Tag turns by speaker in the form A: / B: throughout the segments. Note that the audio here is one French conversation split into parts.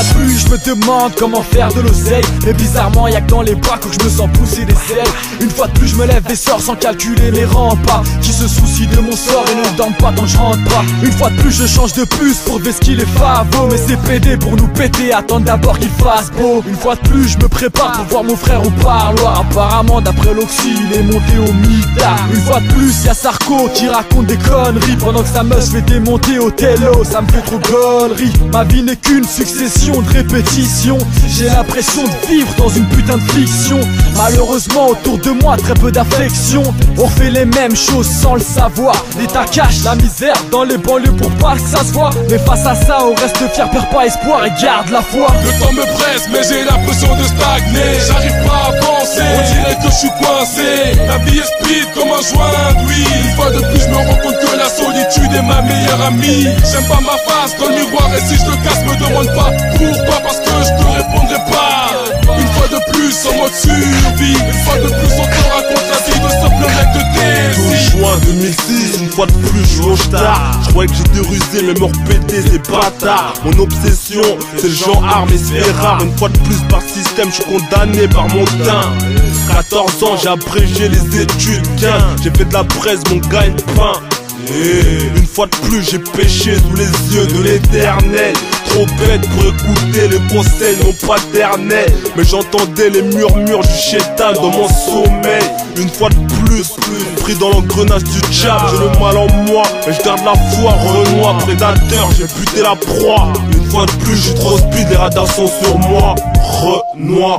A: fois de plus je me demande comment faire de l'oseille, mais bizarrement y'a que dans les bras que je me sens pousser des ailes. Une fois de plus je me lève et sors sans calculer mes remparts. Qui se soucie de mon sort et ne dorme pas tant que je rentre pas. Une fois de plus je change de puce pour vesquiller les favos, mais c'est pédé pour nous péter, attendre d'abord qu'il fasse beau. Une fois de plus je me prépare pour voir mon frère au parloir. Apparemment d'après l'Oxy il est monté au mitard. Une fois de plus y'a Sarko qui raconte des conneries pendant que sa meuf se fait démonter au télo. Ça me fait trop gaulerie. Ma vie n'est qu'une succession de répétitions. J'ai l'impression de vivre dans une putain de fiction. Malheureusement autour de moi très peu d'affection. On fait les mêmes choses sans le savoir. L'État cache la misère dans les banlieues pour pas que ça se voit. Mais face à ça on reste fier, perd pas espoir et garde la foi.
B: Le temps me presse mais j'ai l'impression de stagner. J'arrive pas à avancer, on dirait que je suis coincé. La vie est speed comme un joint d'huile. Une fois de plus je me rends compte que la solitude est ma meilleure amie. J'aime pas ma face dans le miroir et si je te casse me demande pas pourquoi, parce que je te répondrai pas. Une fois de plus en mode survie. Une fois de plus on te raconte la vie de simple mec de Desi.
C: 12 juin 2006, une fois de plus je loge tard. Je croyais que j'étais rusé mais me repéter c'est bâtard. Mon obsession c'est le genre arme et c'est rare. Une fois de plus par système je suis condamné par mon teint. 14 ans j'ai abrégé les études, tiens. J'ai fait de la presse mon gagne-pain. Une fois de plus j'ai péché sous les yeux de l'éternel. Trop bête pour écouter les conseils de mon paternel, mais j'entendais les murmures du chétan dans mon sommeil. Une fois de plus, pris dans l'engrenage du diable. J'ai le mal en moi, mais je garde la foi. Renoir, prédateur, j'ai buté la proie. Une fois de plus, je suis trop speed, les radars sont sur moi. Renoir,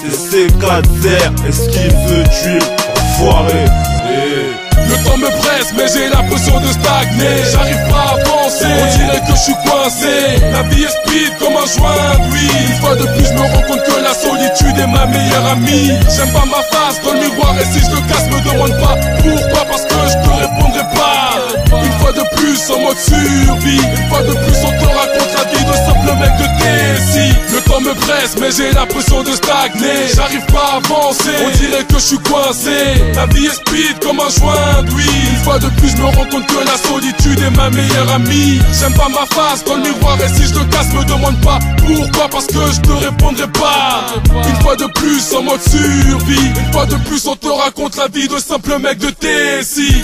C: c'est C4R, esquive the tuile, enfoiré.
B: Le temps me presse mais j'ai l'impression de stagner. J'arrive pas à avancer, on dirait que je suis coincé. La vie est speed comme un joint d'huile. Une fois de plus je me rends compte que la solitude est ma meilleure amie. J'aime pas ma face dans le miroir et si je te casse me demande pas pourquoi, parce que je te répondrai pas. Une fois de plus en mode survie. Une fois de plus on te raconte la vie de simple mec de Desi. Le temps me presse mais j'ai l'impression de stagner. J'arrive pas à avancer, on dirait que je suis coincé. La vie est speed comme un joint d'huile. Une fois de plus je me rends compte que la solitude est ma meilleure amie. J'aime pas ma face dans le miroir et si je te casse me demande pas pourquoi, parce que je te répondrai pas. Une fois de plus en mode survie. Une fois de plus on te raconte la vie de simple mec de Desi.